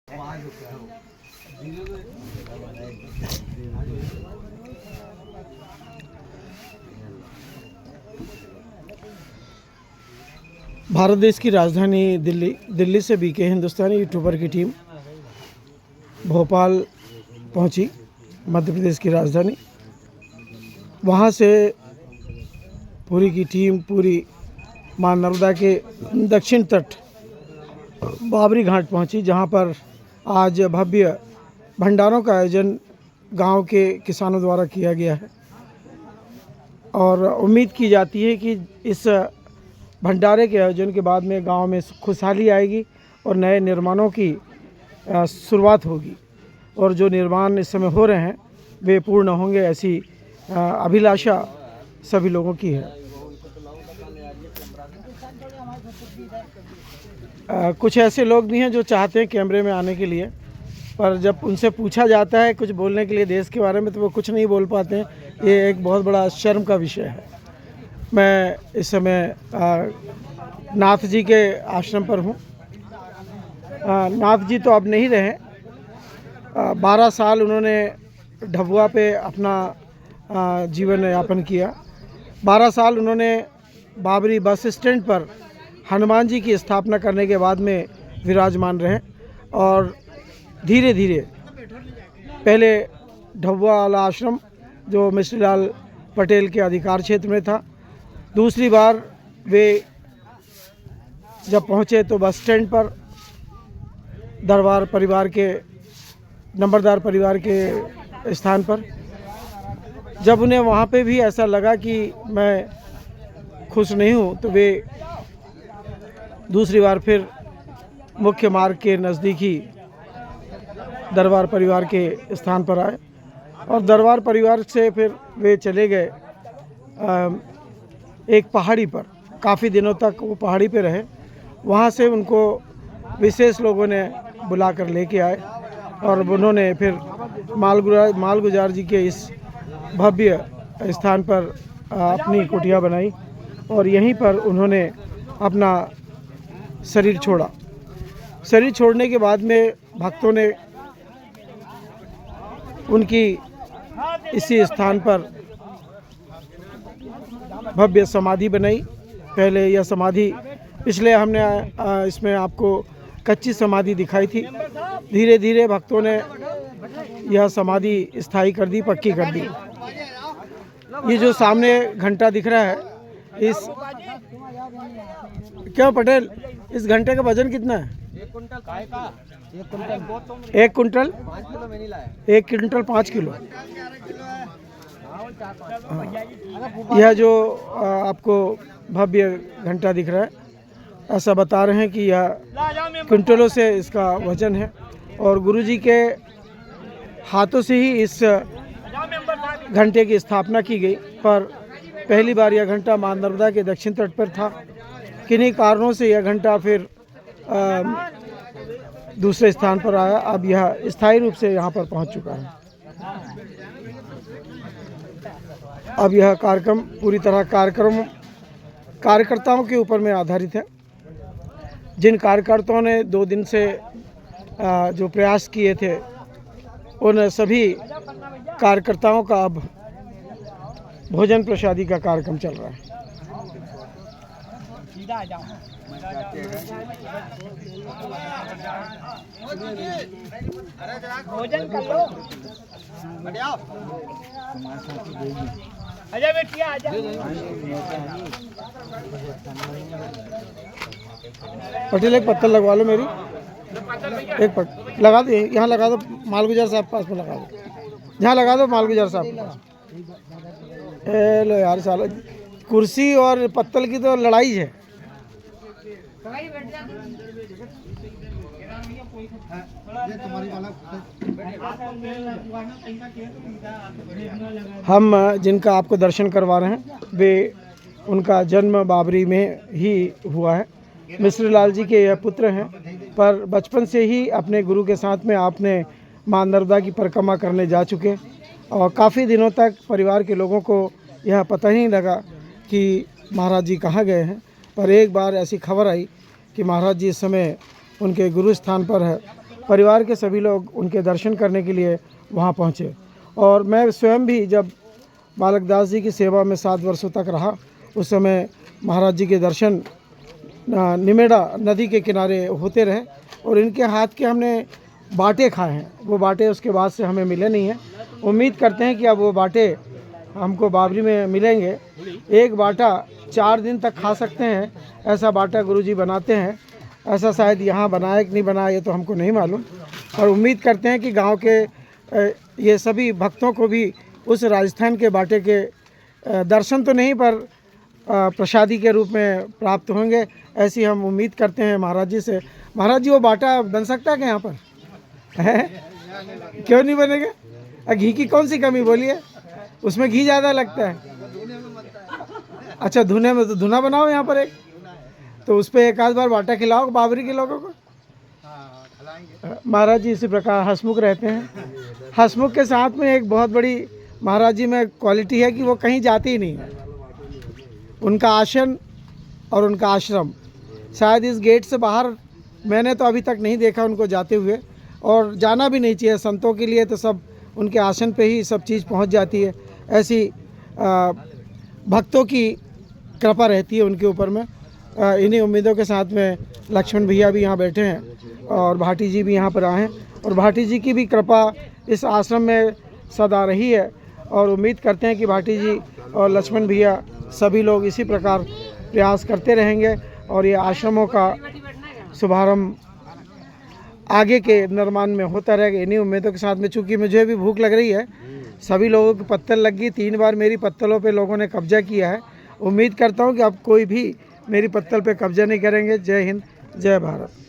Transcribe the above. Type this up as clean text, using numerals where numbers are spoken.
भारत देश की राजधानी दिल्ली से बीके हिंदुस्तानी यूट्यूबर की टीम भोपाल पहुंची, मध्य प्रदेश की राजधानी। वहां से पूरी की टीम पूरी मां नर्मदा के दक्षिण तट बाबरी घाट पहुंची, जहां पर आज भव्य भंडारों का आयोजन गांव के किसानों द्वारा किया गया है और उम्मीद की जाती है कि इस भंडारे के आयोजन के बाद में गांव में खुशहाली आएगी और नए निर्माणों की शुरुआत होगी और जो निर्माण इस समय हो रहे हैं वे पूर्ण होंगे, ऐसी अभिलाषा सभी लोगों की है। कुछ ऐसे लोग भी हैं जो चाहते हैं कैमरे में आने के लिए, पर जब उनसे पूछा जाता है कुछ बोलने के लिए देश के बारे में तो वो कुछ नहीं बोल पाते हैं। ये एक बहुत बड़ा शर्म का विषय है। मैं इस समय नाथ जी के आश्रम पर हूँ। नाथ जी तो अब नहीं रहे। 12 साल उन्होंने ढबुआ पे अपना जीवन यापन किया। 12 साल उन्होंने बाबरी बस स्टैंड पर हनुमान जी की स्थापना करने के बाद में विराजमान रहे और धीरे धीरे पहले ढबुआ वाला आश्रम जो मिश्रीलाल पटेल के अधिकार क्षेत्र में था, दूसरी बार वे जब पहुँचे तो बस स्टैंड पर दरबार परिवार के नंबरदार परिवार के स्थान पर। जब उन्हें वहाँ पे भी ऐसा लगा कि मैं खुश नहीं हूँ तो वे दूसरी बार फिर मुख्य मार्ग के नज़दीकी दरबार परिवार के स्थान पर आए और दरबार परिवार से फिर वे चले गए एक पहाड़ी पर। काफ़ी दिनों तक वो पहाड़ी पे रहे। वहाँ से उनको विशेष लोगों ने बुला कर लेके आए और उन्होंने फिर मालगुजार जी के इस भव्य स्थान पर अपनी कुटिया बनाई और यहीं पर उन्होंने अपना शरीर छोड़ा। शरीर छोड़ने के बाद में भक्तों ने उनकी इसी स्थान पर भव्य समाधि बनाई। पहले यह समाधि पिछले हमने इसमें आपको कच्ची समाधि दिखाई थी। धीरे धीरे भक्तों ने यह समाधि स्थायी कर दी, पक्की कर दी। ये जो सामने घंटा दिख रहा है, इस क्यों पटेल, इस घंटे का वजन कितना है? 1 कुंटल काय का 1 कुंटल 1 कुंटल 5 किलो में नहीं लाया। 1 कुंटल 5 किलो। यह जो आपको भव्य घंटा दिख रहा है, ऐसा बता रहे हैं कि यह क्विंटलों से इसका वजन है और गुरुजी के हाथों से ही इस घंटे की स्थापना की गई। पर पहली बार यह घंटा मां नर्मदा के दक्षिण तट पर था। किन्हीं कारणों से यह घंटा फिर दूसरे स्थान पर आया। अब यह स्थायी रूप से यहाँ पर पहुँच चुका है। अब यह कार्यक्रम पूरी तरह कार्यकर्ताओं के ऊपर में आधारित है। जिन कार्यकर्ताओं ने 2 दिन से जो प्रयास किए थे, उन सभी कार्यकर्ताओं का अब भोजन प्रसादी का कार्यक्रम चल रहा है। भोजन कर लो। आजा बेटिया आजा। पटेल एक पत्थर लगवा लो मेरी, एक पत्थर लगा दो, यहाँ लगा दो, मालगुजार साहब पास में लगा दो, यहाँ लगा दो मालगुजार साहब। लो यार साला, कुर्सी और पत्तल की तो लड़ाई है। हम जिनका आपको दर्शन करवा रहे हैं वे उनका जन्म बाबरी में ही हुआ है। मिश्रीलाल जी के यह पुत्र हैं, पर बचपन से ही अपने गुरु के साथ में आपने मां नर्मदा की परिक्रमा करने जा चुके और काफ़ी दिनों तक परिवार के लोगों को यह पता ही नहीं लगा कि महाराज जी कहाँ गए हैं। पर एक बार ऐसी खबर आई कि महाराज जी इस समय उनके गुरु स्थान पर है परिवार के सभी लोग उनके दर्शन करने के लिए वहाँ पहुँचे। और मैं स्वयं भी जब बालक दास जी की सेवा में 7 वर्षों तक रहा, उस समय महाराज जी के दर्शन निमेड़ा नदी के किनारे होते रहे और इनके हाथ के हमने बाटे खाए हैं। वो बाटे उसके बाद से हमें मिले नहीं हैं। उम्मीद करते हैं कि अब वो बाटे हमको बाबरी में मिलेंगे। एक बाटा 4 दिन तक खा सकते हैं, ऐसा बाटा गुरुजी बनाते हैं। ऐसा शायद यहाँ बनाया कि नहीं बनाया ये तो हमको नहीं मालूम, पर उम्मीद करते हैं कि गांव के ये सभी भक्तों को भी उस राजस्थान के बाटे के दर्शन तो नहीं पर प्रसादी के रूप में प्राप्त होंगे, ऐसी हम उम्मीद करते हैं महाराज जी से। महाराज जी, वो बाटा बन सकता है क्या यहाँ पर है? क्यों नहीं बनेगा? घी की कौन सी कमी बोलिए, उसमें घी ज़्यादा लगता है। अच्छा, धुने में तो धुना बनाओ यहाँ पर एक, तो उस पर एक आध बार बाटा खिलाओ बाबरी के लोगों को। महाराज जी इसी प्रकार हंसमुख रहते हैं। हंसमुख के साथ में एक बहुत बड़ी महाराज जी में क्वालिटी है कि वो कहीं जाते ही नहीं है। उनका आसन और उनका आश्रम शायद इस गेट से बाहर मैंने तो अभी तक नहीं देखा उनको जाते हुए, और जाना भी नहीं चाहिए। संतों के लिए तो सब उनके आसन पे ही सब चीज़ पहुंच जाती है। ऐसी भक्तों की कृपा रहती है उनके ऊपर में। इन्हीं उम्मीदों के साथ में लक्ष्मण भैया भी यहाँ बैठे हैं और भाटी जी भी यहाँ पर आए हैं, और भाटी जी की भी कृपा इस आश्रम में सदा रही है। और उम्मीद करते हैं कि भाटी जी और लक्ष्मण भैया सभी लोग इसी प्रकार प्रयास करते रहेंगे और ये आश्रमों का शुभारंभ आगे के निर्माण में होता रहेगा। इन्हीं उम्मीदों के साथ में, चूँकि मुझे भी भूख लग रही है, सभी लोगों की पत्तल लग गई। 3 बार मेरी पत्तलों पे लोगों ने कब्जा किया है। उम्मीद करता हूँ कि अब कोई भी मेरी पत्तल पे कब्जा नहीं करेंगे। जय हिंद, जय भारत।